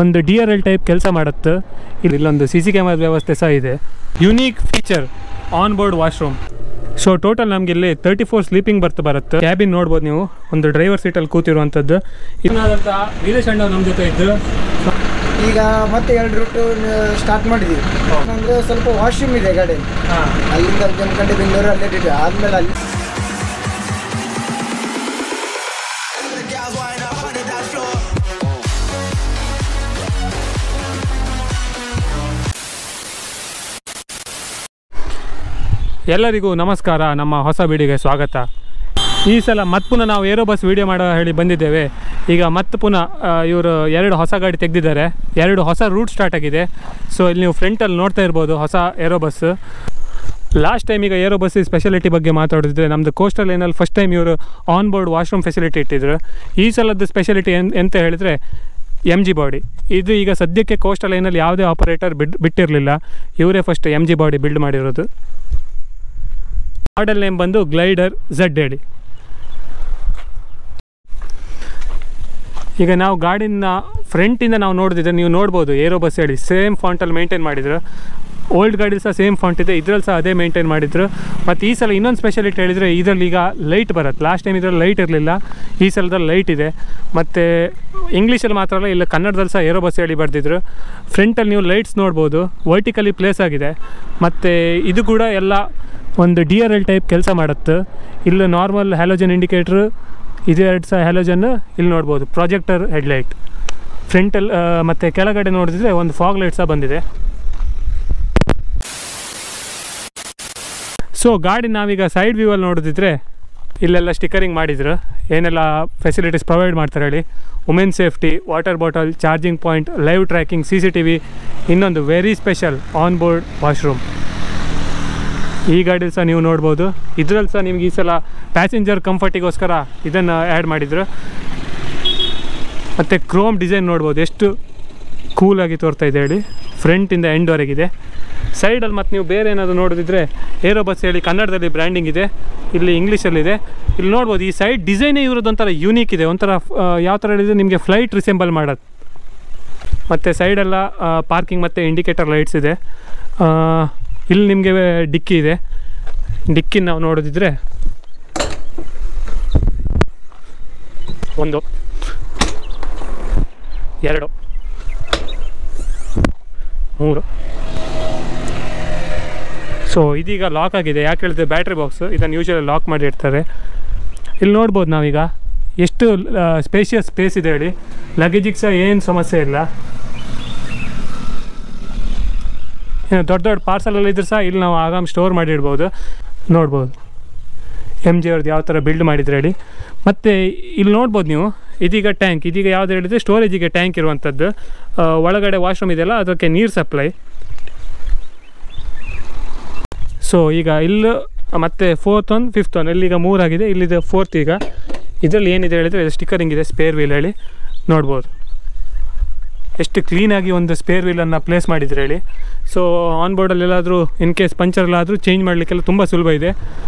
ಒಂದು DRL type ಕೆಲಸ ಮಾಡುತ್ತೆ. ಇಲ್ಲೊಂದು CC ಕ್ಯಾಮರಾ ವ್ಯವಸ್ಥೆ ಸಹ ಇದೆ. Unique feature on board washroom. So total ನಮಗೆ ಇಲ್ಲಿ 34 ಸ್ಲೀಪಿಂಗ್ ಬರುತ್ತೆ. ಕ್ಯಾಬಿನ್ ನೋಡ್ಬೋದು ನೀವು, ಒಂದು ಡ್ರೈವರ್ ಸೀಟಲ್ಲಿ ಕೂತಿರುವಂಥದ್ದು. ಇದನ್ನಾದಂಥ ವೀರೇಶ್ ಅಣ್ಣ ನಮ್ಮ ಜೊತೆ ಇದ್ದು ಈಗ ಮತ್ತೆ 2 ರೂಟು ಸ್ಟಾರ್ಟ್ ಮಾಡಿದ್ದೀವಿ. ಅಂದರೆ ಸ್ವಲ್ಪ ವಾಶ್ರೂಮ್ ಇದೆ ಗಾಡಿ, ಅಲ್ಲಿಂದ ಜಮಖಂಡಿ ಬೆಂಗಳೂರು ಅಲ್ಲೇ ಇದೆ. ಆದಮೇಲೆ ಅಲ್ಲಿ ಎಲ್ಲರಿಗೂ ನಮಸ್ಕಾರ, ನಮ್ಮ ಹೊಸ ವಿಡಿಯೋಗೆ ಸ್ವಾಗತ. ಈ ಸಲ ಮತ್ತೆ ಪುನಃ ನಾವು ಏರೋ ಬಸ್ ವೀಡಿಯೋ ಮಾಡೋ ಹೇಳಿ ಬಂದಿದ್ದೇವೆ. ಈಗ ಮತ್ತೆ ಪುನಃ ಇವರು 2 ಹೊಸ ಗಾಡಿ ತೆಗೆದಿದ್ದಾರೆ, 2 ಹೊಸ ರೂಟ್ ಸ್ಟಾರ್ಟ್ ಆಗಿದೆ. ಸೊ ಇಲ್ಲಿ ನೀವು ಫ್ರಂಟಲ್ಲಿ ನೋಡ್ತಾ ಇರ್ಬೋದು ಹೊಸ ಏರೋ ಬಸ್. ಲಾಸ್ಟ್ ಟೈಮ್ ಈಗ ಏರೋ ಬಸ್ ಸ್ಪೆಷಾಲಿಟಿ ಬಗ್ಗೆ ಮಾತಾಡಿದ್ರೆ ನಮ್ಮದು ಕೋಸ್ಟಲ್ ಲೈನಲ್ಲಿ ಫಸ್ಟ್ ಟೈಮ್ ಇವರು ಆನ್ ಬೋರ್ಡ್ ವಾಶ್ರೂಮ್ ಫೆಸಿಲಿಟಿ ಇಟ್ಟಿದ್ರು. ಈ ಸಲದ್ದು ಸ್ಪೆಷಾಲಿಟಿ ಎಂತ ಹೇಳಿದರೆ MG ಬಾಡಿ. ಇದು ಈಗ ಸದ್ಯಕ್ಕೆ ಕೋಸ್ಟಲ್ ಲೈನಲ್ಲಿ ಯಾವುದೇ ಆಪರೇಟರ್ ಬಿಟ್ಟಿರಲಿಲ್ಲ, ಇವರೇ ಫಸ್ಟ್ MG ಬಾಡಿ ಬಿಲ್ಡ್ ಮಾಡಿರೋದು. ಮಾಡೆಲ್ ನೇಮ್ ಬಂದು ಗ್ಲೈಡರ್ Z ಹೇಳಿ. ಈಗ ನಾವು ಗಾಡಿನ ಫ್ರಂಟಿಂದ ನಾವು ನೋಡಿದ್ರೆ ನೀವು ನೋಡ್ಬೋದು ಏರೋ ಬಸ್ ಹೇಳಿ ಸೇಮ್ ಫಾಂಟಲ್ಲಿ ಮೇಂಟೈನ್ ಮಾಡಿದ್ರು. ಓಲ್ಡ್ ಗಾಡಿ ಸಹ ಸೇಮ್ ಫಾಂಟ್ ಇದೆ, ಇದರಲ್ಲಿ ಸಹ ಅದೇ ಮೇಂಟೈನ್ ಮಾಡಿದ್ರು. ಮತ್ತು ಈ ಸಲ ಇನ್ನೊಂದು ಸ್ಪೆಷಾಲಿಟಿ ಹೇಳಿದರೆ ಇದರಲ್ಲಿ ಈಗ ಲೈಟ್ ಬರುತ್ತೆ. ಲಾಸ್ಟ್ ಟೈಮ್ ಇದರಲ್ಲಿ ಲೈಟ್ ಇರಲಿಲ್ಲ, ಈ ಸಲದಲ್ಲಿ ಲೈಟ್ ಇದೆ. ಮತ್ತು ಇಂಗ್ಲೀಷಲ್ಲಿ ಮಾತ್ರ ಅಲ್ಲ, ಇಲ್ಲ ಕನ್ನಡದಲ್ಲಿ ಸಹ ಏರೋ ಬಸ್ ಹೇಳಿ ಬರ್ತಿದ್ರು. ಫ್ರಂಟಲ್ಲಿ ನೀವು ಲೈಟ್ಸ್ ನೋಡ್ಬೋದು, ವರ್ಟಿಕಲಿ ಪ್ಲೇಸ್ ಆಗಿದೆ. ಮತ್ತು ಇದು ಕೂಡ ಎಲ್ಲ ಒಂದು DRL ಟೈಪ್ ಕೆಲಸ ಮಾಡುತ್ತೆ. ಇಲ್ಲಿ ನಾರ್ಮಲ್ ಹ್ಯಾಲೋಜನ್ ಇಂಡಿಕೇಟ್ರು, ಇದು 2 ಸಹ ಹ್ಯಾಲೋಜನ್ ಇಲ್ಲಿ ನೋಡ್ಬೋದು. ಪ್ರಾಜೆಕ್ಟರ್ ಹೆಡ್ಲೈಟ್ ಫ್ರಂಟಲ್ಲಿ, ಮತ್ತು ಕೆಳಗಡೆ ನೋಡಿದ್ರೆ ಒಂದು ಫಾಗ್ ಲೈಟ್ ಸಹ ಬಂದಿದೆ. ಸೊ ಗಾಡಿ ನಾವೀಗ ಸೈಡ್ ವ್ಯೂವಲ್ಲಿ ನೋಡಿದ್ರೆ ಇಲ್ಲೆಲ್ಲ ಸ್ಟಿಕ್ಕರಿಂಗ್ ಮಾಡಿದ್ರು, ಏನೆಲ್ಲ ಫೆಸಿಲಿಟೀಸ್ ಪ್ರೊವೈಡ್ ಮಾಡ್ತಾರೆ ಹೇಳಿ. Women safety, water bottle, charging point, live tracking, CCTV, ಇನ್ನೊಂದು very special on board washroom. ಈ ಗಾಡಿಯಲ್ಲಿ ಸಹ ನೀವು ನೋಡ್ಬೋದು. ಇದರಲ್ಲಿ ಸಹ ನಿಮ್ಗೆ ಈ ಸಲ ಪ್ಯಾಸೆಂಜರ್ ಕಂಫರ್ಟಿಗೋಸ್ಕರ ಇದನ್ನು ಆ್ಯಡ್ ಮಾಡಿದ್ರು. ಮತ್ತು ಕ್ರೋಮ್ ಡಿಸೈನ್ ನೋಡ್ಬೋದು, ಎಷ್ಟು ಕೂಲಾಗಿ ತೋರ್ತಾ ಇದೆ ಹೇಳಿ, ಫ್ರಂಟಿಂದ ಎಂಡ್ವರೆಗಿದೆ. ಸೈಡಲ್ಲಿ ಮತ್ತು ನೀವು ಬೇರೆ ಏನಾದರೂ ನೋಡೋದಿದ್ರೆ ಏರೋ ಬಸ್ ಹೇಳಿ ಕನ್ನಡದಲ್ಲಿ ಬ್ರ್ಯಾಂಡಿಂಗ್ ಇದೆ, ಇಲ್ಲಿ ಇಂಗ್ಲೀಷಲ್ಲಿದೆ. ಇಲ್ಲಿ ನೋಡ್ಬೋದು ಈ ಸೈಡ್ ಡಿಸೈನೇ ಇರೋದು ಒಂಥರ ಯೂನಿಕ್ ಇದೆ, ಒಂಥರ ಯಾವ ಥರ ಹೇಳಿದರೆ ನಿಮಗೆ ಫ್ಲೈಟ್ ರಿಸೆಂಬಲ್ ಮಾಡೋದು. ಮತ್ತು ಸೈಡೆಲ್ಲ ಪಾರ್ಕಿಂಗ್ ಮತ್ತು ಇಂಡಿಕೇಟರ್ ಲೈಟ್ಸ್ ಇದೆ. ಇಲ್ಲಿ ನಿಮಗೆ ಡಿಕ್ಕಿ ಇದೆ. ಡಿಕ್ಕಿ ನಾವು ನೋಡೋದಿದ್ರೆ 1 2 3. ಸೊ ಇದೀಗ ಲಾಕ್ ಆಗಿದೆ. ಯಾಕೆ ಹೇಳಿದ್ರೆ ಬ್ಯಾಟ್ರಿ ಬಾಕ್ಸ್ ಇದನ್ನು ಯೂಶಲಿ ಲಾಕ್ ಮಾಡಿರ್ತಾರೆ. ಇಲ್ಲಿ ನೋಡ್ಬೋದು ನಾವೀಗ ಎಷ್ಟು ಸ್ಪೇಷಿಯಸ್ ಸ್ಪೇಸ್ ಇದೆ ಹೇಳಿ. ಲಗೇಜಿಗೆ ಸಹ ಏನು ಸಮಸ್ಯೆ ಇಲ್ಲ. ದೊಡ್ಡ ದೊಡ್ಡ ಪಾರ್ಸಲಲ್ಲಿ ಇದ್ರೂ ಸಹ ಇಲ್ಲಿ ನಾವು ಆರಾಮ್ ಸ್ಟೋರ್ ಮಾಡಿಡ್ಬೋದು. ನೋಡ್ಬೋದು MG ಅವ್ರದ್ದು ಯಾವ ಥರ ಬಿಲ್ಡ್ ಮಾಡಿದ್ರೆ ಹೇಳಿ. ಮತ್ತು ಇಲ್ಲಿ ನೋಡ್ಬೋದು ನೀವು ಇದೀಗ ಟ್ಯಾಂಕ್, ಇದೀಗ ಯಾವುದು ಹೇಳಿದರೆ ಸ್ಟೋರೇಜಿಗೆ ಟ್ಯಾಂಕ್ ಇರುವಂಥದ್ದು. ಒಳಗಡೆ ವಾಶ್ರೂಮ್ ಇದೆಯಲ್ಲ, ಅದಕ್ಕೆ ನೀರು ಸಪ್ಲೈ. ಸೊ ಈಗ ಇಲ್ಲಿ ಮತ್ತು 4th one 5th one ಇಲ್ಲಿಗ 3 ಆಗಿದೆ, ಇಲ್ಲಿದೆ 4th. ಈಗ ಇದರಲ್ಲಿ ಏನಿದೆ ಹೇಳಿದರೆ ಸ್ಟಿಕ್ಕರಿಂಗ್ ಇದೆ, ಸ್ಪೇರ್ ವೀಲ್ ಹೇಳಿ. ನೋಡ್ಬೋದು ಎಷ್ಟು ಕ್ಲೀನಾಗಿ ಒಂದು ಸ್ಪೇರ್ ವೀಲನ್ನು ಪ್ಲೇಸ್ ಮಾಡಿದ್ರೆ ಹೇಳಿ. ಸೊ ಆನ್ ಬೋರ್ಡಲ್ಲಿ ಎಲ್ಲಾದರೂ ಇನ್ ಕೇಸ್ ಪಂಚರ್ಲಾದರೂ ಚೇಂಜ್ ಮಾಡಲಿಕ್ಕೆಲ್ಲ ತುಂಬ ಸುಲಭ ಇದೆ.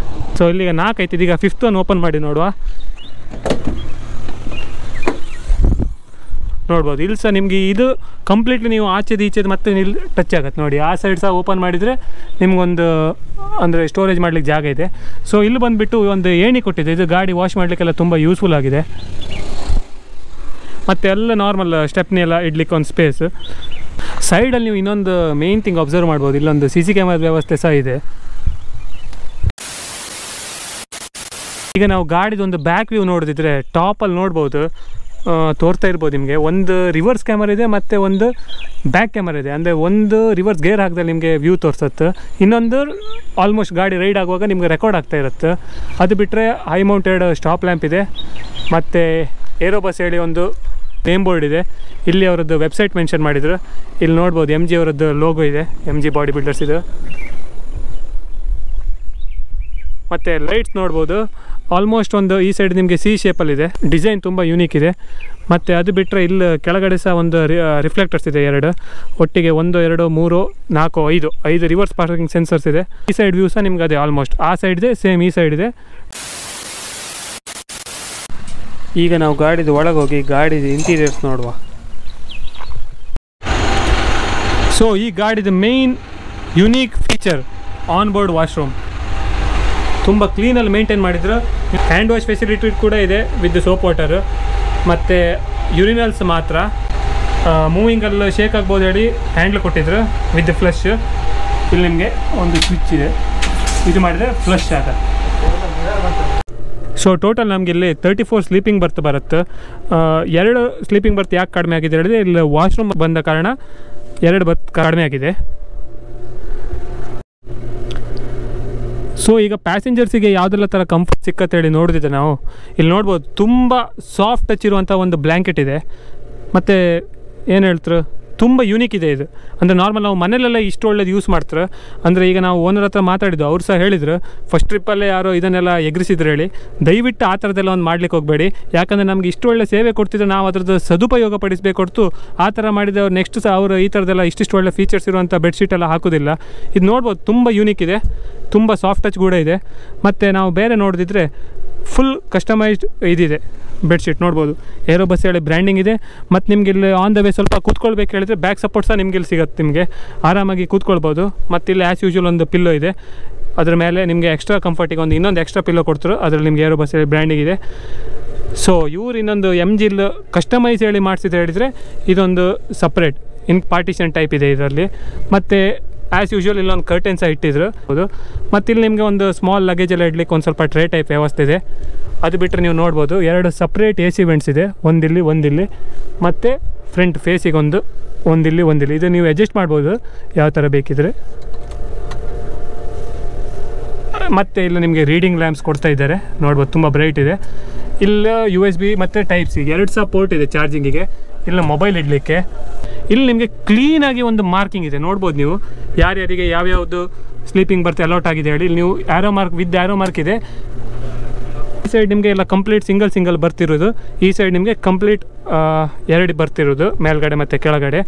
ಸೊ ಇಲ್ಲಿಗ 4 ಆಯ್ತು, ಇದೀಗ 5th one ಓಪನ್ ಮಾಡಿ ನೋಡುವ. ನೋಡ್ಬೋದು ಇಲ್ಲಿ ಸಹ ನಿಮಗೆ ಇದು ಕಂಪ್ಲೀಟ್ಲಿ ನೀವು ಆಚೆದು ಈಚೆದು ಮತ್ತೆ ಇಲ್ಲಿ ಟಚ್ ಆಗುತ್ತೆ ನೋಡಿ. ಆ ಸೈಡ್ ಸಹ ಓಪನ್ ಮಾಡಿದರೆ ನಿಮಗೊಂದು ಅಂದರೆ ಸ್ಟೋರೇಜ್ ಮಾಡಲಿಕ್ಕೆ ಜಾಗ ಇದೆ. ಸೊ ಇಲ್ಲಿ ಬಂದುಬಿಟ್ಟು ಒಂದು ಏಣಿ ಕೊಟ್ಟಿದೆ, ಇದು ಗಾಡಿ ವಾಶ್ ಮಾಡಲಿಕ್ಕೆಲ್ಲ ತುಂಬ ಯೂಸ್ಫುಲ್ ಆಗಿದೆ. ಮತ್ತು ಎಲ್ಲ ನಾರ್ಮಲ್ ಸ್ಟೆಪ್ನಿ ಎಲ್ಲ ಇಡ್ಲಿಕ್ಕೆ ಒಂದು ಸ್ಪೇಸ್. ಸೈಡಲ್ಲಿ ನೀವು ಇನ್ನೊಂದು ಮೇನ್ ಥಿಂಗ್ ಅಬ್ಸರ್ವ್ ಮಾಡ್ಬೋದು, ಇಲ್ಲೊಂದು CC ಕ್ಯಾಮರಾ ವ್ಯವಸ್ಥೆ ಸಹ ಇದೆ. ಈಗ ನಾವು ಗಾಡಿದೊಂದು ಬ್ಯಾಕ್ ವ್ಯೂ ನೋಡಿದ್ರೆ ಟಾಪಲ್ಲಿ ನೋಡ್ಬೋದು, ತೋರ್ತಾ ಇರ್ಬೋದು ನಿಮಗೆ. ಒಂದು ರಿವರ್ಸ್ ಕ್ಯಾಮರಾ ಇದೆ ಮತ್ತು ಒಂದು ಬ್ಯಾಕ್ ಕ್ಯಾಮರಾ ಇದೆ. ಅಂದರೆ ಒಂದು ರಿವರ್ಸ್ ಗೇರ್ ಹಾಕಿದ್ರೆ ನಿಮಗೆ ವ್ಯೂ ತೋರಿಸುತ್ತೆ, ಇನ್ನೊಂದು ಆಲ್ಮೋಸ್ಟ್ ಗಾಡಿ ರೈಡ್ ಆಗುವಾಗ ನಿಮಗೆ ರೆಕಾರ್ಡ್ ಆಗ್ತಾ ಇರುತ್ತೆ. ಅದು ಬಿಟ್ಟರೆ ಹೈ ಮೌಂಟೆಡ್ ಸ್ಟಾಪ್ ಲ್ಯಾಂಪ್ ಇದೆ. ಮತ್ತು ಏರೋ ಬಸ್ ಹೇಳಿ ಒಂದು ನೇಮ್ ಬೋರ್ಡ್ ಇದೆ, ಇಲ್ಲಿ ಅವರದ್ದು ವೆಬ್ಸೈಟ್ ಮೆನ್ಷನ್ ಮಾಡಿದ್ರು. ಇಲ್ಲಿ ನೋಡ್ಬೋದು MG ಅವರದ್ದು ಲೋಗೋ ಇದೆ, MG ಬಾಡಿ ಬಿಲ್ಡರ್ಸ್ ಇದು. ಮತ್ತು ಲೈಟ್ಸ್ ನೋಡ್ಬೋದು, ಆಲ್ಮೋಸ್ಟ್ ಒಂದು ಈ ಸೈಡ್ ನಿಮಗೆ C ಶೇಪಲ್ಲಿದೆ, ಡಿಸೈನ್ ತುಂಬ ಯೂನಿಕ್ ಇದೆ. ಮತ್ತು ಅದು ಬಿಟ್ಟರೆ ಇಲ್ಲಿ ಕೆಳಗಡೆ ಸಹ ಒಂದು ರಿಫ್ಲೆಕ್ಟರ್ಸ್ ಇದೆ 2, ಒಟ್ಟಿಗೆ 1 2 3 4 5 ರಿವರ್ಸ್ ಪಾರ್ಕಿಂಗ್ ಸೆನ್ಸರ್ಸ್ ಇದೆ. ಈ ಸೈಡ್ ವ್ಯೂ ಸಹ ನಿಮ್ಗೆ ಅದೇ ಆಲ್ಮೋಸ್ಟ್ ಆ ಸೈಡ್ ಇದೆ, ಸೇಮ್ ಈ ಸೈಡ್ ಇದೆ. ಈಗ ನಾವು ಗಾಡಿದು ಒಳಗೆ ಹೋಗಿ ಗಾಡಿದು ಇಂಟೀರಿಯರ್ಸ್ ನೋಡುವ. ಸೊ ಈ ಗಾಡಿದ main unique feature on board washroom. ತುಂಬ ಕ್ಲೀನಲ್ಲಿ ಮೇಂಟೈನ್ ಮಾಡಿದ್ರು. ಹ್ಯಾಂಡ್ ವಾಶ್ ಫೆಸಿಲಿಟಿ ಕೂಡ ಇದೆ ವಿತ್ ಸೋಪ್ ವಾಟರ್. ಮತ್ತು ಯುರಿನಲ್ಸ್ ಮಾತ್ರ ಮೂವಿಂಗಲ್ಲಿ ಶೇಕ್ ಆಗ್ಬೋದು ಹೇಳಿ ಹ್ಯಾಂಡ್ಲ್ ಕೊಟ್ಟಿದ್ರು ವಿತ್ ಫ್ಲಶ್. ಇಲ್ಲಿ ನಿಮಗೆ ಒಂದು ಸ್ವಿಚ್ ಇದೆ, ಇದು ಮಾಡಿದರೆ ಫ್ಲಶ್ ಆಗುತ್ತೆ. ಸೊ ಟೋಟಲ್ ನಮಗೆ ಇಲ್ಲಿ 34 ಸ್ಲೀಪಿಂಗ್ ಬರ್ತ್ ಬರುತ್ತೆ. 2 ಸ್ಲೀಪಿಂಗ್ ಬರ್ತ್ ಯಾಕೆ ಕಡಿಮೆ ಆಗಿದೆ ಹೇಳಿದ್ರೆ ಇಲ್ಲಿ ವಾಶ್ರೂಮ್ ಬಂದ ಕಾರಣ 2 ಬರ್ತ್ ಕಡಿಮೆ ಆಗಿದೆ. ಸೊ ಈಗ ಪ್ಯಾಸೆಂಜರ್ಸಿಗೆ ಯಾವುದೆಲ್ಲ ಥರ ಕಂಫರ್ಟ್ ಸಿಕ್ಕತ್ತೆ ಹೇಳಿ ನೋಡಿದ್ದೆ ನಾವು. ಇಲ್ಲಿ ನೋಡ್ಬೋದು ತುಂಬ ಸಾಫ್ಟ್ ಟಚ್ ಇರುವಂಥ ಒಂದು ಬ್ಲ್ಯಾಂಕೆಟ್ ಇದೆ. ಮತ್ತು ಏನು ಹೇಳ್ತಾರೆ, ತುಂಬ ಯೂನಿಕ್ ಇದೆ ಇದು. ಅಂದರೆ ನಾರ್ಮಲ್ ನಾವು ಮನೇಲೆಲ್ಲ ಇಷ್ಟು ಒಳ್ಳೇದು ಯೂಸ್ ಮಾಡ್ತಾರೆ. ಅಂದರೆ ಈಗ ನಾವು ಓನರ್ ಹತ್ರ ಮಾತಾಡಿದ್ದು, ಅವ್ರು ಸಹ ಹೇಳಿದ್ರು ಫಸ್ಟ್ ಟ್ರಿಪ್ಪಲ್ಲೇ ಯಾರೋ ಇದನ್ನೆಲ್ಲ ಎಗ್ರಿಸಿದ್ರು ಹೇಳಿ. ದಯವಿಟ್ಟು ಆ ಥರದ್ದೆಲ್ಲ ಒಂದು ಮಾಡ್ಲಿಕ್ಕೆ ಹೋಗಬೇಡಿ. ಯಾಕಂದರೆ ನಮಗೆ ಇಷ್ಟು ಒಳ್ಳೆ ಸೇವೆ ಕೊಡ್ತಿದ್ರೆ ನಾವು ಅದ್ರದ್ದು ಸದುಪಯೋಗ ಪಡಿಸಬೇಕು ಹೊರತು ಆ ಥರ ಮಾಡಿದ ಅವ್ರು ನೆಕ್ಸ್ಟ್ ಸಹ ಅವರು ಈ ಥರದ್ದೆಲ್ಲ ಇಷ್ಟಿಷ್ಟು ಒಳ್ಳೆ ಫೀಚರ್ಸ್ ಇರುವಂಥ ಬೆಡ್ಶೀಟ್ ಎಲ್ಲ ಹಾಕೋದಿಲ್ಲ. ಇದು ನೋಡ್ಬೋದು ತುಂಬ ಯೂನಿಕ್ ಇದೆ, ತುಂಬ ಸಾಫ್ಟ್ ಟಚ್ ಕೂಡ ಇದೆ. ಮತ್ತು ನಾವು ಬೇರೆ ನೋಡಿದ್ರೆ ಫುಲ್ ಕಸ್ಟಮೈಸ್ಡ್ ಇದಿದೆ ಬೆಡ್ಶೀಟ್ ನೋಡ್ಬೋದು. ಏರೋ ಬಸ್ ಹೇಳಿ ಬ್ರ್ಯಾಂಡಿಂಗ್ ಇದೆ. ಮತ್ತು ನಿಮ್ಗೆ ಇಲ್ಲಿ ಆನ್ ದ ವೇ ಸ್ವಲ್ಪ ಕೂತ್ಕೊಳ್ಬೇಕು ಹೇಳಿದ್ರೆ ಬ್ಯಾಕ್ ಸಪೋರ್ಟ್ ಸಹ ನಿಮ್ಗೆ ಇಲ್ಲಿ ಸಿಗುತ್ತೆ. ನಿಮಗೆ ಆರಾಮಾಗಿ ಕೂತ್ಕೊಳ್ಬೋದು. ಮತ್ತು ಇಲ್ಲಿ ಆ್ಯಸ್ ಯೂಶುವಲ್ ಒಂದು ಪಿಲ್ಲೋ ಇದೆ, ಅದ್ರ ಮೇಲೆ ನಿಮಗೆ ಎಕ್ಸ್ಟ್ರಾ ಕಂಫರ್ಟಿಗೆ ಇನ್ನೊಂದು ಎಕ್ಸ್ಟ್ರಾ ಪಿಲ್ಲೋ ಕೊಡ್ತಾರೆ. ಅದರಲ್ಲಿ ನಿಮಗೆ ಏರೋ ಬಸ್ ಹೇಳಿ ಬ್ರ್ಯಾಂಡಿಂಗ್ ಇದೆ. ಸೊ ಇವ್ರು ಇನ್ನೊಂದು MGL ಕಸ್ಟಮೈಸ್ ಹೇಳಿ ಮಾಡಿಸಿದ್ರೆ ಹೇಳಿದರೆ ಇದೊಂದು ಸಪ್ರೇಟ್ ಪಾರ್ಟಿಷನ್ ಟೈಪ್ ಇದೆ ಇದರಲ್ಲಿ. ಮತ್ತು ಆ್ಯಸ್ ಯೂಶುವಲ್ ಇಲ್ಲೊಂದು ಕರ್ಟನ್ ಸಹ ಇಟ್ಟಿದ್ರು ಹೌದು. ಮತ್ತು ಇಲ್ಲಿ ನಿಮಗೆ ಒಂದು ಸ್ಮಾಲ್ ಲಗೇಜ್ ಎಲ್ಲ ಇಡ್ಲಿಕ್ಕೆ ಒಂದು ಸ್ವಲ್ಪ ಟ್ರೇ ಟೈಪ್ ವ್ಯವಸ್ಥೆ ಇದೆ. ಅದು ಬಿಟ್ಟರೆ ನೀವು ನೋಡ್ಬೋದು 2 ಸಪ್ರೇಟ್ AC ವೆಂಟ್ಸ್ ಇದೆ, ಒಂದಿಲ್ಲಿ ಮತ್ತು ಫ್ರಂಟ್ ಫೇಸಿಗೆ ಒಂದಿಲ್ಲಿ. ಇದು ನೀವು ಅಡ್ಜಸ್ಟ್ ಮಾಡ್ಬೋದು ಯಾವ ಥರ ಬೇಕಿದ್ರೆ. ಮತ್ತು ಇಲ್ಲಿ ನಿಮಗೆ ರೀಡಿಂಗ್ ಲ್ಯಾಂಪ್ಸ್ ಕೊಡ್ತಾ ಇದ್ದಾರೆ ನೋಡ್ಬೋದು, ತುಂಬ ಬ್ರೈಟ್ ಇದೆ. ಇಲ್ಲಿ USB ಮತ್ತು Type-C 2 ಸಹ ಪೋರ್ಟ್ ಇದೆ ಚಾರ್ಜಿಂಗಿಗೆ. ಇಲ್ಲ ಮೊಬೈಲ್ ಇಡಲಿಕ್ಕೆ. ಇಲ್ಲಿ ನಿಮಗೆ ಕ್ಲೀನಾಗಿ ಒಂದು ಮಾರ್ಕಿಂಗ್ ಇದೆ ನೋಡ್ಬೋದು ನೀವು, ಯಾರ್ಯಾರಿಗೆ ಯಾವ್ಯಾವುದು ಸ್ಲೀಪಿಂಗ್ ಬರ್ತ್ ಅಲಾಟ್ ಆಗಿದೆ ಹೇಳಿ. ಇಲ್ಲಿ ನೀವು ಆ್ಯರೋ ಮಾರ್ಕ್ ಇದೆ. ಈ ಸೈಡ್ ನಿಮಗೆ ಎಲ್ಲ ಕಂಪ್ಲೀಟ್ ಸಿಂಗಲ್ ಬರ್ತಿರೋದು. ಈ ಸೈಡ್ ನಿಮಗೆ ಕಂಪ್ಲೀಟ್ 2 ಬರ್ತಿರೋದು ಮೇಲ್ಗಡೆ ಮತ್ತು ಕೆಳಗಡೆ.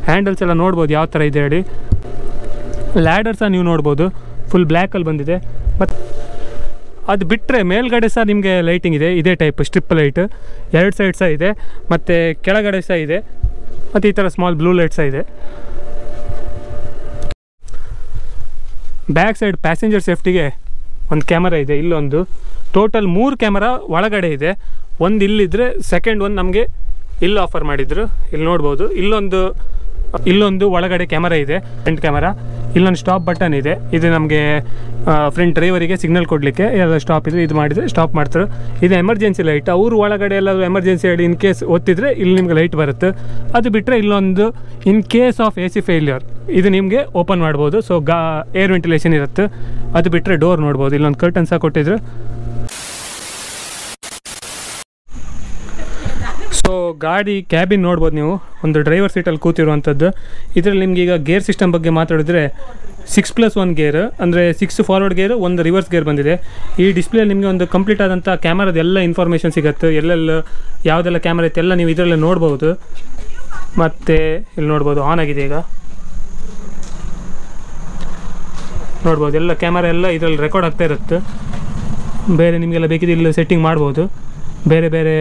ಹ್ಯಾಂಡಲ್ಸ್ ಎಲ್ಲ ನೋಡ್ಬೋದು ಯಾವ ಥರ ಇದೆ ಹೇಳಿ. ಲ್ಯಾಡರ್ ಸಹ ನೀವು ನೋಡ್ಬೋದು ಫುಲ್ ಬ್ಲ್ಯಾಕಲ್ಲಿ ಬಂದಿದೆ. ಮತ್ತು ಅದು ಬಿಟ್ಟರೆ ಮೇಲ್ಗಡೆ ಸಹ ನಿಮಗೆ ಲೈಟಿಂಗ್ ಇದೆ, ಇದೇ ಟೈಪ್ ಸ್ಟ್ರಿಪ್ ಲೈಟ್ 2 ಸೈಡ್ ಸಹ ಇದೆ. ಮತ್ತು ಕೆಳಗಡೆ ಸಹ ಇದೆ. ಮತ್ತು ಈ ಥರ ಸ್ಮಾಲ್ ಬ್ಲೂ ಲೈಟ್ ಸಹ ಇದೆ. ಬ್ಯಾಕ್ ಸೈಡ್ ಪ್ಯಾಸೆಂಜರ್ ಸೇಫ್ಟಿಗೆ ಒಂದು ಕ್ಯಾಮರಾ ಇದೆ. ಇಲ್ಲೊಂದು ಟೋಟಲ್ 3 ಕ್ಯಾಮರಾ ಒಳಗಡೆ ಇದೆ. ಒಂದು ಇಲ್ಲಿದ್ದರೆ ಸೆಕೆಂಡ್ ಒಂದು ನಮಗೆ ಇಲ್ಲಿ ಆಫರ್ ಮಾಡಿದ್ರು. ಇಲ್ಲಿ ನೋಡ್ಬೋದು ಇಲ್ಲೊಂದು ಒಳಗಡೆ ಕ್ಯಾಮರಾ ಇದೆ, ಫ್ರಂಟ್ ಕ್ಯಾಮರಾ. ಇಲ್ಲೊಂದು ಸ್ಟಾಪ್ ಬಟನ್ ಇದೆ, ಇದು ನಮಗೆ ಫ್ರಂಟ್ ಡ್ರೈವರಿಗೆ ಸಿಗ್ನಲ್ ಕೊಡಲಿಕ್ಕೆ. ಎಲ್ಲ ಸ್ಟಾಪ್ ಇದೆ, ಇದು ಮಾಡಿದರೆ ಸ್ಟಾಪ್ ಮಾಡ್ತಾರೆ. ಇದು ಎಮರ್ಜೆನ್ಸಿ ಲೈಟ್. ಅವರು ಒಳಗಡೆ ಎಲ್ಲ ಎಮರ್ಜೆನ್ಸಿ ಹೇಳಿ ಇನ್ ಕೇಸ್ ಒತ್ತಿದ್ರೆ ಇಲ್ಲಿ ನಿಮ್ಗೆ ಲೈಟ್ ಬರುತ್ತೆ. ಅದು ಬಿಟ್ಟರೆ ಇಲ್ಲೊಂದು in case of AC failure ಇದು ನಿಮಗೆ ಓಪನ್ ಮಾಡ್ಬೋದು. ಸೊ ಏರ್ ವೆಂಟಿಲೇಷನ್ ಇರುತ್ತೆ. ಅದು ಬಿಟ್ಟರೆ ಡೋರ್ ನೋಡ್ಬೋದು, ಇಲ್ಲೊಂದು ಕರ್ಟನ್ ಸಹ ಕೊಟ್ಟಿದ್ರು. ಸೊ ಗಾಡಿ ಕ್ಯಾಬಿನ್ ನೋಡ್ಬೋದು ನೀವು, ಒಂದು ಡ್ರೈವರ್ ಸೀಟಲ್ಲಿ ಕೂತಿರುವಂಥದ್ದು. ಇದರಲ್ಲಿ ನಿಮ್ಗೆ ಈಗ ಗೇರ್ ಸಿಸ್ಟಮ್ ಬಗ್ಗೆ ಮಾತಾಡಿದ್ರೆ 6+1 ಗೇರ್, ಅಂದರೆ 6 ಫಾರ್ವರ್ಡ್ ಗೇರ್, 1 ರಿವರ್ಸ್ ಗೇರ್ ಬಂದಿದೆ. ಈ ಡಿಸ್ಪ್ಲೇಲಿ ನಿಮಗೆ ಒಂದು ಕಂಪ್ಲೀಟ್ ಆದಂಥ ಕ್ಯಾಮರಾದ ಎಲ್ಲ ಇನ್ಫಾರ್ಮೇಷನ್ ಸಿಗುತ್ತೆ. ಎಲ್ಲೆಲ್ಲ ಯಾವುದೆಲ್ಲ ಕ್ಯಾಮ್ರಾ ಇತ್ತು ಎಲ್ಲ ನೀವು ಇದರಲ್ಲೇ ನೋಡ್ಬೋದು. ಮತ್ತು ಇಲ್ಲಿ ನೋಡ್ಬೋದು ಆನ್ ಆಗಿದೆ, ಈಗ ನೋಡ್ಬೋದು ಎಲ್ಲ ಕ್ಯಾಮರಾ ಎಲ್ಲ ಇದರಲ್ಲಿ ರೆಕಾರ್ಡ್ ಆಗ್ತಾ ಇರುತ್ತೆ. ಬೇರೆ ನಿಮಗೆಲ್ಲ ಬೇಕಿದ್ರೆ ಇಲ್ಲಿ ಸೆಟ್ಟಿಂಗ್ ಮಾಡ್ಬೋದು. ಬೇರೆ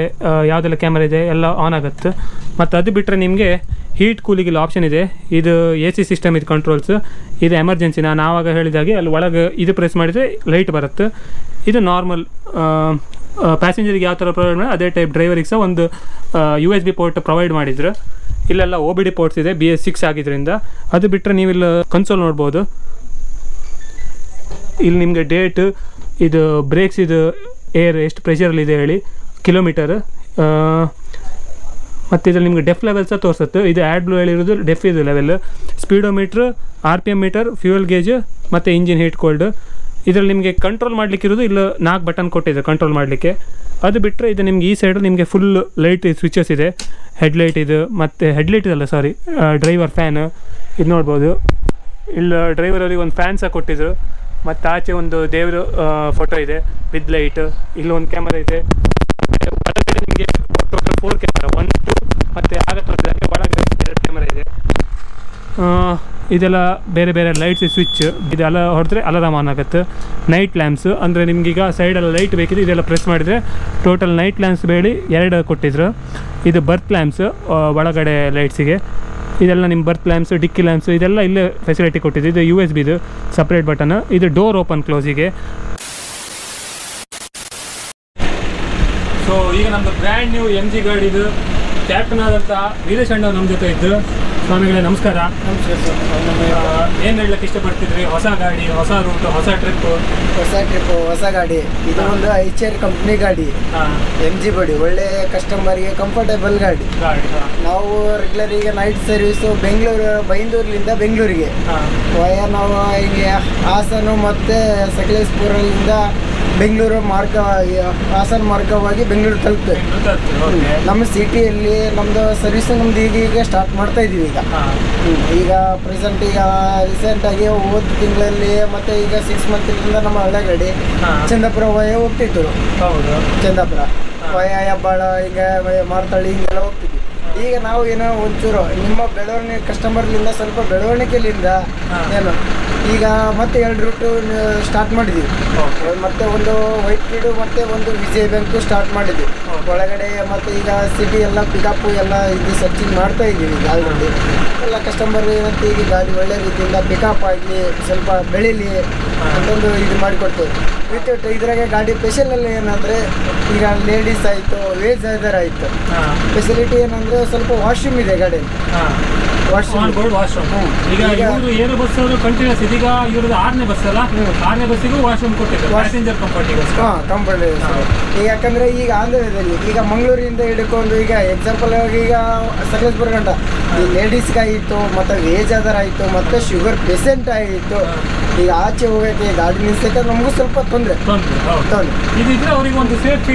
ಯಾವುದೆಲ್ಲ ಕ್ಯಾಮರಾ ಇದೆ ಎಲ್ಲ ಆನ್ ಆಗುತ್ತೆ. ಮತ್ತು ಅದು ಬಿಟ್ಟರೆ ನಿಮಗೆ ಹೀಟ್ ಕೂಲಿಗೆ ಇಲ್ಲಿ ಆಪ್ಷನ್ ಇದೆ. ಇದು AC ಸಿಸ್ಟಮ್ ಇದು ಕಂಟ್ರೋಲ್ಸ್. ಇದು ಎಮರ್ಜೆನ್ಸಿ ನಾನು ಆವಾಗ ಹೇಳಿದಾಗೆ ಅಲ್ಲಿ ಒಳಗೆ ಇದು ಪ್ರೆಸ್ ಮಾಡಿದರೆ ಲೈಟ್ ಬರುತ್ತೆ. ಇದು ನಾರ್ಮಲ್ ಪ್ಯಾಸೆಂಜರಿಗೆ ಯಾವ ಥರ ಪ್ರೊವೈಡ್ ಮಾಡಿ ಅದೇ ಟೈಪ್ ಡ್ರೈವರಿಗೆ ಸಹ ಒಂದು USB ಪೋರ್ಟ್ ಪ್ರೊವೈಡ್ ಮಾಡಿದ್ರು. ಇಲ್ಲೆಲ್ಲ OBD ಪೋರ್ಟ್ಸ್ ಇದೆ BS6 ಆಗಿದ್ದರಿಂದ. ಅದು ಬಿಟ್ಟರೆ ನೀವು ಇಲ್ಲಿ ಕನ್ಸೋಲ್ ನೋಡ್ಬೋದು. ಇಲ್ಲಿ ನಿಮಗೆ ಡೇಟ್, ಇದು ಬ್ರೇಕ್ಸ್, ಇದು ಏರ್ ಎಷ್ಟು ಪ್ರೆಷರಲ್ಲಿದೆ ಹೇಳಿ, ಕಿಲೋಮೀಟರ್. ಮತ್ತು ಇದರಲ್ಲಿ ನಿಮಗೆ ಡೆಫ್ ಲೆವೆಲ್ ಸಹ ತೋರಿಸುತ್ತೆ. ಇದು ಆ್ಯಡ್ ಬ್ಲೂ ಹೇಳಿರೋದು ಡೆಫ್ ಇದು level. Speedometer, RPM meter, fuel gauge ಮತ್ತು ಇಂಜಿನ್ ಹೀಟ್ ಕೋಲ್ಡ್. ಇದರಲ್ಲಿ ನಿಮಗೆ ಕಂಟ್ರೋಲ್ ಮಾಡಲಿಕ್ಕಿರೋದು ಇಲ್ಲಿ 4 ಬಟನ್ ಕೊಟ್ಟಿದೆ ಕಂಟ್ರೋಲ್ ಮಾಡಲಿಕ್ಕೆ. ಅದು ಬಿಟ್ಟರೆ ಇದು ನಿಮ್ಗೆ ಈ ಸೈಡ್ ನಿಮಗೆ ಫುಲ್ ಲೈಟ್ ಸ್ವಿಚಸ್ ಇದೆ. ಹೆಡ್ಲೈಟ್ ಇದು, ಮತ್ತು ಹೆಡ್ಲೈಟ್ ಇದಲ್ಲ ಸಾರಿ, ಡ್ರೈವರ್ ಫ್ಯಾನ್ ಇದು ನೋಡ್ಬೋದು. ಇಲ್ಲಿ ಡ್ರೈವರಲ್ಲಿ ಒಂದು ಫ್ಯಾನ್ ಸಹ ಕೊಟ್ಟಿದ್ರು. ಮತ್ತು ಆಚೆ ಒಂದು ದೇವರು ಫೋಟೋ ಇದೆ ವಿತ್ ಲೈಟ್. ಇಲ್ಲೊಂದು ಕ್ಯಾಮರಾ ಇದೆ. ಒಳಗಡೆ ನಿಮಗೆ ಟೋಟಲ್ 4 ಕ್ಯಾಮರಾ, 1, 2 ಮತ್ತು ಆಗ ತೋರಿಸಿದಾಗೆ ಒಳಗಡೆ 2 ಕ್ಯಾಮರಾ ಇದೆ. ಇದೆಲ್ಲ ಬೇರೆ ಲೈಟ್ಸ್ ಸ್ವಿಚ್. ಇದೆಲ್ಲ ಹೊಡೆದ್ರೆ ಅಲಾರಾಮ್ ಆನ್ ಆಗುತ್ತೆ. ನೈಟ್ ಲ್ಯಾಂಪ್ಸ್ ಅಂದರೆ ನಿಮಗೀಗ ಸೈಡೆಲ್ಲ ಲೈಟ್ ಬೇಕಿದೆ, ಇದೆಲ್ಲ ಪ್ರೆಸ್ ಮಾಡಿದರೆ ಟೋಟಲ್ ನೈಟ್ ಲ್ಯಾಂಪ್ಸ್ ಬೇಡಿ 2 ಕೊಟ್ಟಿದ್ರು. ಇದು ಬರ್ತ್ ಲ್ಯಾಂಪ್ಸ್ ಒಳಗಡೆ ಲೈಟ್ಸಿಗೆ. ಇದೆಲ್ಲ ನಿಮ್ಮ ಬರ್ತ್ ಲ್ಯಾಂಪ್ಸು, ಡಿಕ್ಕಿ ಲ್ಯಾಂಪ್ಸು ಇದೆಲ್ಲ ಇಲ್ಲೇ ಫೆಸಿಲಿಟಿ ಕೊಟ್ಟಿದ್ದು. ಇದು USB ಇದು ಸಪ್ರೇಟ್ ಬಟನ್, ಇದು ಡೋರ್ ಓಪನ್ ಕ್ಲೋಸಿಗೆ. ಸೊ ಈಗ ನಮ್ಮದು ಬ್ರ್ಯಾಂಡ್ ನ್ಯೂ MG ಗಾಡಿದು ಕ್ಯಾಪ್ಟನ್ ಆದಂಥ ವೀರೇಶ್ ಅಣ್ಣ ನಮ್ಮ ಜೊತೆ ಇದ್ದು. ಸ್ವಾಮಿಗಳೇ ನಮಸ್ಕಾರ. ಏನು ಹೇಳಕ್ಕೆ ಇಷ್ಟಪಡ್ತಿದ್ರಿ? ಹೊಸ ಗಾಡಿ, ಹೊಸ ರೂಟ್, ಹೊಸ ಟ್ರಿಪ್ಪು. ಹೊಸ ಗಾಡಿ. ಇದು ಒಂದು HR ಕಂಪ್ನಿ ಗಾಡಿ, MG ಗಾಡಿ. ಒಳ್ಳೆ ಕಸ್ಟಮರ್ಗೆ ಕಂಫರ್ಟೇಬಲ್ ಗಾಡಿ. ನಾವು ರೆಗ್ಯುಲರ್ ಈಗ ನೈಟ್ ಸರ್ವಿಸು ಬೈಂದೂರ್ಲಿಂದ ಬೆಂಗಳೂರಿಗೆ ನಾವು ಹೀಗೆ ಹಾಸನ ಮತ್ತು ಸಕಲೇಶ್ಪುರದಿಂದ ಬೆಂಗಳೂರು ಹಾಸನ ಮಾರ್ಗವಾಗಿ ಬೆಂಗಳೂರು ತಲುಪ್ತೇವೆ. ನಮ್ಮ ಸಿಟಿಯಲ್ಲಿ ನಮ್ಮದು ಸರ್ವಿಸ್ ನಮ್ದು ಈಗ ಸ್ಟಾರ್ಟ್ ಮಾಡ್ತಾ ಇದ್ದೀವಿ. ಈಗ ಪ್ರೆಸೆಂಟ್ ಈಗ ರೀಸೆಂಟಾಗಿ ಹೋದ ತಿಂಗಳಲ್ಲಿ ಮತ್ತು ಈಗ 6 ಮಂತಿಂದ ನಮ್ಮ ಹಳೆ ಗಾಡಿ ಚಂದಾಪುರ ಹೋಗ್ತಿತ್ತು. ಚಂದಾಪುರ ಹೆಬ್ಬಾಳ ಈಗ ಮಾರ್ತಳ್ಳಿ ಹಿಂಗೆಲ್ಲ ಹೋಗ್ತಿದ್ವಿ. ಈಗ ನಾವು ಏನೋ ಒಂಚೂರು ನಿಮ್ಮ ಬೆಳವಣಿಗೆ ಕಸ್ಟಮರ್ಲಿಂದ ಸ್ವಲ್ಪ ಬೆಳವಣಿಗೆಲಿಂದ ಏನು ಈಗ ಮತ್ತೆ 2 ರೂಟು ಸ್ಟಾರ್ಟ್ ಮಾಡಿದ್ವಿ. ಮತ್ತೆ ಒಂದು ವೈಟ್ ಫೀಲ್ಡು ಮತ್ತೆ ಒಂದು ವಿಜಯ ಬ್ಯಾಂಕು ಸ್ಟಾರ್ಟ್ ಮಾಡಿದ್ವಿ ಒಳಗಡೆ. ಮತ್ತು ಈಗ ಸಿಟಿ ಎಲ್ಲ ಪಿಕಪ್ಪು ಎಲ್ಲ ಇದು ಸರ್ಚಿಂಗ್ ಮಾಡ್ತಾ ಇದ್ದೀವಿ. ಈಗ ಆಲ್ರೆಡಿ ಎಲ್ಲ ಕಸ್ಟಮರ್ ಏನಂತ ಈಗ ಗಾಡಿ ಒಳ್ಳೆ ರೀತಿಯಿಂದ ಪಿಕಪ್ ಆಗಲಿ, ಸ್ವಲ್ಪ ಬೆಳೀಲಿ ಅಂತಂದು ಇದು ಮಾಡಿಕೊಡ್ತೇವೆ. ವಿತ್ ಇದ್ರಾಗೆ ಗಾಡಿ ಸ್ಪೆಷಲಲ್ಲಿ ಏನಂದರೆ ಈಗ ಲೇಡೀಸ್ ಆಯಿತು, ವೇಜ್ ಆದರ್ ಆಯಿತು. ಫೆಸಿಲಿಟಿ ಏನಂದರೆ ಸ್ವಲ್ಪ ವಾಶ್ರೂಮ್ ಇದೆ ಗಾಡಿಯಲ್ಲಿ. ವಾಶ್ರೂಮ್ ಈಗ ಇವರು ಏರೋ ಬಸ್ ಅವರು ಕಂಟಿನ್ಯೂಸ್ ಇದೀಗ ಇವ್ರದ್ದು 6ನೇ ಬಸ್ ಅಲ್ಲ, 6ನೇ ಬಸ್ಸಿಗೂ ವಾಶ್ರೂಮ್ ಕೊಟ್ಟಿದ್ದಾರೆ ಪ್ಯಾಸೆಂಜರ್ ಕಂಫರ್ಟಿಗೆ. ಕಂಫರ್ಟ್ ಈಗ ಯಾಕಂದರೆ ಈಗ ಆಂಧ್ರದಲ್ಲಿ ಈಗ ಮಂಗಳೂರಿಂದ ಹಿಡ್ಕೊಂಡು ಈಗ ಎಕ್ಸಾಂಪಲ್ ಈಗ ಸಕಲೇಶ್ಪುರ ಗಂಟ ಈ ಲೇಡೀಸ್ಗಾಯಿತು, ಮತ್ತು ವೇಜ್ ಆದರ್ ಆಯಿತು, ಮತ್ತು ಶುಗರ್ ಪೇಷೆಂಟ್ ಆಯಿತು. ಈಗ ಆಚೆ ಹೋಗೋಕ್ಕೆ ಗಾಡಿ ನಿಲ್ಸಕ್ಕೆ ನಮಗೂ ಸ್ವಲ್ಪ ತೊಂದರೆ. ಇದಿದ್ರೆ ಅವರಿಗೆ ಒಂದು ಸೇಫ್ಟಿ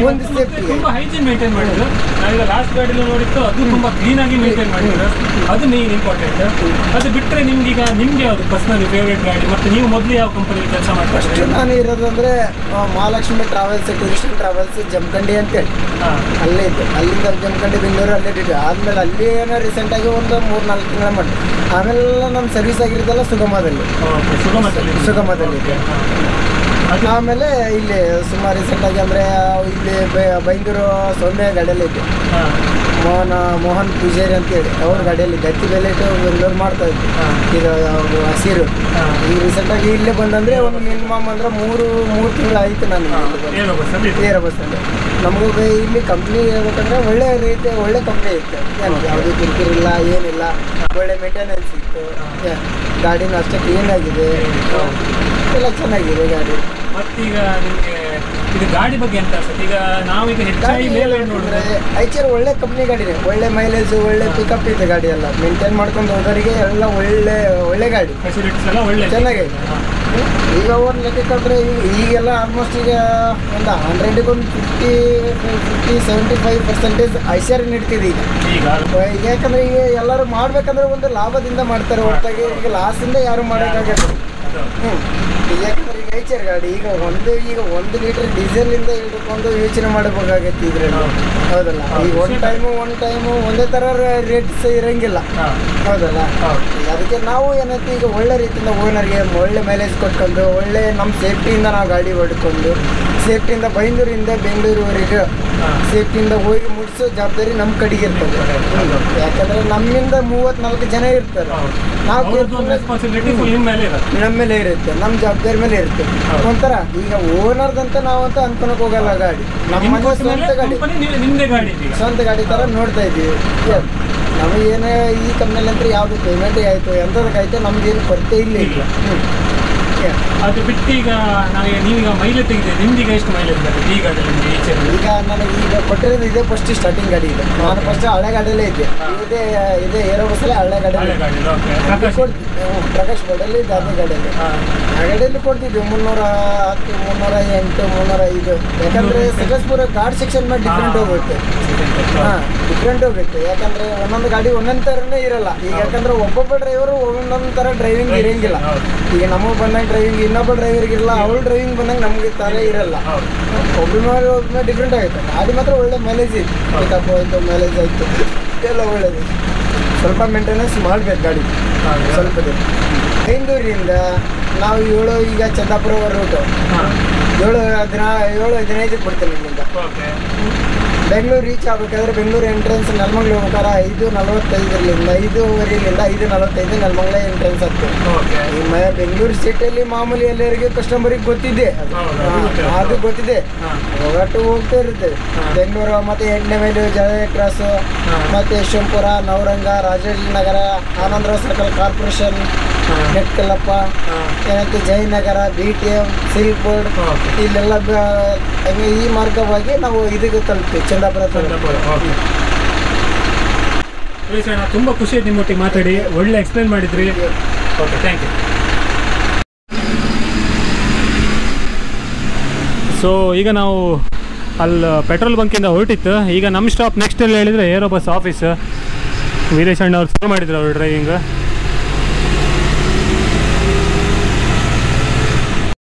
ತುಂಬ ಹೈಜೀನ್ ಮೇಂಟೈನ್ ಮಾಡಿದ್ರು. ನಾವೀಗ ಲಾಸ್ಟ್ ಗಾಡಿలో ನೋಡಿತ್ತು, ಅದು ತುಂಬ ಕ್ಲೀನಾಗಿ ಮೇಂಟೈನ್ ಮಾಡಿದ್ರು. ಅದು ಮೇನ್ ಇಂಪಾರ್ಟೆಂಟ್. ಅದು ಬಿಟ್ಟರೆ ನಿಮ್ಗೆ ಯಾವುದು ಪರ್ಸನಲಿ ಫೇವ್ರೇಟ್ ಗಾಡಿ? ಮತ್ತು ನೀವು ಮೊದಲು ಯಾವ ಕಂಪನಿಯಲ್ಲಿ ಕೆಲಸ ಮಾಡ್ತಾರೆ? ನಾನು ಇರೋದಂದರೆ Mahalakshmi travels, tourist travels, Jamkhandi ಅಂತೇಳಿ ಅಲ್ಲೇ ಇತ್ತು. ಅಲ್ಲಿಂದ ಜಮಖಂಡಿ ಬೆಂಗಳೂರು ಅಲ್ಲೇ ಇಟ್ಟಿದ್ದೆ. ಆದಮೇಲೆ ಅಲ್ಲಿ ಏನೋ ರೀಸೆಂಟಾಗಿ ಒಂದು 3-4 ತಿಂಗಳ ಮಾಡಿ ಆಮೇಲೆ ನಮ್ಮ ಸರ್ವಿಸ್ ಆಗಿರೋದೆಲ್ಲ ಸುಗಮದಲ್ಲಿ. ಆಮೇಲೆ ಇಲ್ಲಿ ಸುಮಾರು ರೀಸೆಂಟಾಗಿ ಅಂದರೆ ಇಲ್ಲಿ ಬೈಂದೂರು ಸೌಮ್ಯ ಗಾಡಿಯಲ್ಲಿ ಇತ್ತು. ಮೋಹನ್ ಪೂಜಾರಿ ಅಂತೇಳಿ ಅವ್ರ ಗಾಡಿಯಲ್ಲಿ ಗಟ್ಟಿ ಬೆಲೆ ಇಟ್ಟು ಬೆಂಗಳೂರು ಮಾಡ್ತಾ ಇದ್ವಿ. ಈಗ ಹಸಿರು ಈಗ ರೀಸೆಂಟಾಗಿ ಇಲ್ಲೇ ಬಂದಂದರೆ ಒಂದು ಮಿನಿಮಮ್ ಅಂದರೆ 3 ತಿಂಗಳು ಆಯಿತು ನಾನು ಏರೋ ಬಸ್ಸಲ್ಲಿ. ನಮಗೂ ಇಲ್ಲಿ ಕಂಪ್ನಿ ಹೇಳ್ಬೇಕಂದ್ರೆ ಒಳ್ಳೆ ರೀತಿ ಒಳ್ಳೆ ಕಂಪ್ನಿ ಇತ್ತು. ಯಾವುದೇ ಕಿರಿಕಿರಿಲ್ಲ, ಏನಿಲ್ಲ, ಒಳ್ಳೆ ಮೇಂಟೆನೆನ್ಸ್ ಇತ್ತು. ಗಾಡಿನೂ ಅಷ್ಟೇ ಕ್ಲೀನಾಗಿದೆ, ಎಲ್ಲ ಚೆನ್ನಾಗಿದೆ ಗಾಡಿ. ಮತ್ತೀಗ ನಿಮಗೆ ಇದು ಗಾಡಿ ಬಗ್ಗೆ ಎಂತ ಅನ್ಸುತ್ತೆ? ಈಗ ನಾವೀಗ ಹೆಚ್ಚಾಗಿ ನೋಡಿದ್ರೆ ಐಚರ್ ಒಳ್ಳೆ ಕಂಪ್ನಿ ಗಾಡಿನೇ, ಒಳ್ಳೆ ಮೈಲೇಜ್, ಒಳ್ಳೆ ಪಿಕಪ್ ಇದೆ ಗಾಡಿ. ಎಲ್ಲ ಮೇಂಟೈನ್ ಮಾಡ್ಕೊಂಡು ಹೋದವರಿಗೆ ಎಲ್ಲ ಒಳ್ಳೆ ಗಾಡಿ, ಫೆಸಿಲಿಟೀಸ್ ಎಲ್ಲ ಒಳ್ಳೆ ಚೆನ್ನಾಗಿದೆ. ಈಗ ಒಂದು ಲೆಕ್ಕಕ್ಕಂದ್ರೆ ಈಗೆಲ್ಲ ಆಲ್ಮೋಸ್ಟ್ ಈಗ ಒಂದು 100ಗೆ ಒಂದು 50-75% ಐಷರ್ ನೀಡ್ತಿದೆ ಈಗ. ಯಾಕಂದ್ರೆ ಈಗ ಎಲ್ಲರೂ ಮಾಡ್ಬೇಕಂದ್ರೆ ಒಂದು ಲಾಭದಿಂದ ಮಾಡ್ತಾರೆ ಹೊರತಾಗಿ ಈಗ ಲಾಸಿಂದ ಯಾರು ಮಾಡೋಕ್ಕಾಗತ್ತೆ. ಯಾಕಂದ್ರೆ ಈಗ ಐಚರ್ ಗಾಡಿ ಈಗ 1 ಲೀಟರ್ ಡೀಸೆಲಿಂದ ಹಿಡ್ಕೊಂಡು ಯೋಚನೆ ಮಾಡಬೇಕಾಗತ್ತೆ ಇದರಲ್ಲಿ. ಹೌದಲ್ಲ, ಈಗ ಒಂದು ಟೈಮು ಒಂದೇ ಥರ ರೇಟ್ಸ್ ಇರಂಗಿಲ್ಲ. ಹೌದಲ್ಲ, ಅದಕ್ಕೆ ನಾವು ಏನಂತ ಈಗ ಒಳ್ಳೆ ರೀತಿಯಿಂದ ಓನರ್ಗೆ ಒಳ್ಳೆ ಮೈಲೇಜ್ ಕೊಟ್ಕೊಂಡು ಒಳ್ಳೆ ನಮ್ಮ ಸೇಫ್ಟಿಯಿಂದ ನಾವು ಗಾಡಿ ಹೊಡ್ಕೊಂಡು ಸೇಫ್ಟಿಯಿಂದ ಬೈಂದೂರಿಂದ ಬೆಂಗಳೂರುವರೆಗೆ ಸೇಫ್ಟಿಯಿಂದ ಹೋಗಿ ಮುಗಿಸೋ ಜವಾಬ್ದಾರಿ ನಮ್ಮ ಕಡೆಗೆ ಇರ್ತದೆ. ಯಾಕಂದ್ರೆ ನಮ್ಮಿಂದ 34 ಜನ ಇರ್ತಾರೆ. ನಾವು ನಮ್ಮ ಮೇಲೆ ಇರುತ್ತೆ, ನಮ್ಮ ಜವಾಬ್ದಾರಿ ಮೇಲೆ ಇರುತ್ತೆ. ಒಂಥರ ಈಗ ಓನರ್ದಂತ ನಾವಂತ ಅನ್ಕೊಳಕ್ ಹೋಗಲ್ಲ. ಗಾಡಿ ನಮ್ಮ ಸ್ವಂತ ಗಾಡಿ ತರ ನೋಡ್ತಾ ಇದ್ದೀವಿ. ನಮಗೇನೇ ಈ ಕಂಪ್ನಿಯಲ್ಲಿ ಅಂತ ಯಾವುದು ಪೇಮೆಂಟ್ ಆಯಿತು ಎಂಥದಕ್ಕಾಯ್ತು ನಮ್ಗೇನು ಕೊರತೆ ಇಲ್ಲ. ಅದು ಬಿಟ್ಟು ಈಗ ನೀವೀಗ ಮೈಲೇಜ್ ತೆಗೆದಿದೆ, ನಿಮ್ದೀಗ ಎಷ್ಟು ಮೈಲೇಜ್ ಬರುತ್ತೆ ಈ ಗಾಡಿಯಲ್ಲಿ? ಈಗ ನನಗೆ ಈಗ ಕೊಟ್ಟಿರೋದು ಇದೆ ಫಸ್ಟ್ ಸ್ಟಾರ್ಟಿಂಗ್ ಗಾಡಿ ಇದೆ. ನಾನು ಫಸ್ಟ್ ಹಳೆ ಗಾಡಿಯಲ್ಲೇ ಇದ್ದೆ. ಇದೇ ಏರೋ ಬಸ್ಸಲ್ಲಿ ಹಳೆ ಗಾಡಿಯಲ್ಲಿ ಪ್ರಕಾಶ್ ಗಾಡಿಯಲ್ಲಿ ಇದೆ. ಅದೇ ಗಾಡಿಯಲ್ಲಿ ಆ ಗಾಡಿಯಲ್ಲಿ ಕೊಡ್ತಿದ್ವಿ 310, 308, 305. ಯಾಕಂದರೆ ಸಕಲೇಶ್ಪುರ ಘಾಟ್ ಸೆಕ್ಷನ್ ಮೇಲೆ ಡಿಫ್ರೆಂಟ್ ಹೋಗುತ್ತೆ. ಡಿಫ್ರೆಂಟ್ ಹೋಗುತ್ತೆ. ಯಾಕಂದರೆ ಒಂದೊಂದು ಗಾಡಿ ಒಂದೊಂದು ಥರನೇ ಇರಲ್ಲ. ಈಗ ಯಾಕಂದರೆ ಒಬ್ಬೊಬ್ಬ ಡ್ರೈವರು ಒಂದೊಂದು ಥರ ಡ್ರೈವಿಂಗ್ ಇರೋಂಗಿಲ್ಲ. ಈಗ ನಮಗೆ ಬಂದಂಗೆ ಡ್ರೈವಿಂಗ್ ಇನ್ನೊಬ್ಬ ಡ್ರೈವರ್ಗಿರಲ್ಲ, ಅವಳು ಡ್ರೈವಿಂಗ್ ಬಂದಂಗೆ ನಮಗೆ ಥರ ಇರಲ್ಲ. ಒಬ್ಬ ಡಿಫ್ರೆಂಟ್ ಆಗುತ್ತೆ. ಗಾಡಿ ಮಾತ್ರ ಒಳ್ಳೆ ಮೈಲೇಜ್ ಇತ್ತು, ಪಿಕಪ್ ಆಯಿತು, ಮೈಲೇಜ್ ಆಯಿತು, ಎಲ್ಲ ಒಳ್ಳೇದು. ಸ್ವಲ್ಪ ಮೇಂಟೆನೆನ್ಸ್ ಮಾಡಬೇಕು ಗಾಡಿ ಸ್ವಲ್ಪ. ಬೈಂದೂರಿಂದ ನಾವು ಈಗ ಚಂದಾಪುರ ರೂಟು 7-15 ಬಿಡ್ತೇನೆ ಇಲ್ಲಿಂದ. ಬೆಂಗಳೂರು ರೀಚ್ ಆಗಬೇಕಾದ್ರೆ ಬೆಂಗಳೂರು ಎಂಟ್ರೆನ್ಸ್ ನೆಲಮಂಗಲ ಹೋಗ್ಬೇಕಾರೆ 5:45 5:15 5:45 ನೆಲಮಂಗಲ ಎಂಟ್ರೆನ್ಸ್ ಆಗ್ತದೆ. ಈ ಬೆಂಗಳೂರು ಸಿಟಿಯಲ್ಲಿ ಮಾಮೂಲಿ ಎಲ್ಲರಿಗೂ ಕಸ್ಟಮರಿಗೆ ಗೊತ್ತಿದೆ, ಅದು ಗೊತ್ತಿದೆ, ಒಗಟ್ಟು ಹೋಗ್ತಾ ಇರುತ್ತೆ. ಬೆಂಗಳೂರು ಮತ್ತು 8ನೇ ಮೈಲು, ಜಯ ಕ್ರಾಸು, ಮತ್ತು ಯಶವಂತಪುರ, ನವರಂಗ, ರಾಜಾಜಿನಗರ, ಆನಂದರಾವ್ ಸರ್ಕಲ್, ಕಾರ್ಪೊರೇಷನ್, ನೆಟ್ಕಲ್ಲಪ್ಪ, ಏನಂತೆ ಜಯನಗರ, BTM, ಸಿಲ್ಕ್ ಬೋರ್ಡ್, ಇಲ್ಲೆಲ್ಲ ಈ ಮಾರ್ಗವಾಗಿ ನಾವು ಇದಕ್ಕೆ ತಲುಪ್ತೀವಿ, ಚಂದಾಪುರ. ತುಂಬ ಖುಷಿ ಆಯ್ತು ನಿಮ್ಮೊಟ್ಟಿಗೆ ಮಾತಾಡಿ, ಒಳ್ಳೆ ಎಕ್ಸ್ಪ್ಲೇನ್ ಮಾಡಿದ್ರಿ. Okay, thank you. ಸೊ ಈಗ ನಾವು ಅಲ್ಲಿ ಪೆಟ್ರೋಲ್ ಬಂಕಿಂದ ಹೊರಟಿತ್ತು. ಈಗ ನಮ್ಮ ಸ್ಟಾಪ್ ನೆಕ್ಸ್ಟ್ ಎಲ್ಲಿ ಹೇಳಿದರೆ ಏರೋ ಬಸ್ ಆಫೀಸ್. ವೀರೇಶ್ ಅಣ್ಣ ಅವ್ರು ಶುರು ಮಾಡಿದ್ರು ಅವ್ರು ಡ್ರೈವಿಂಗ್.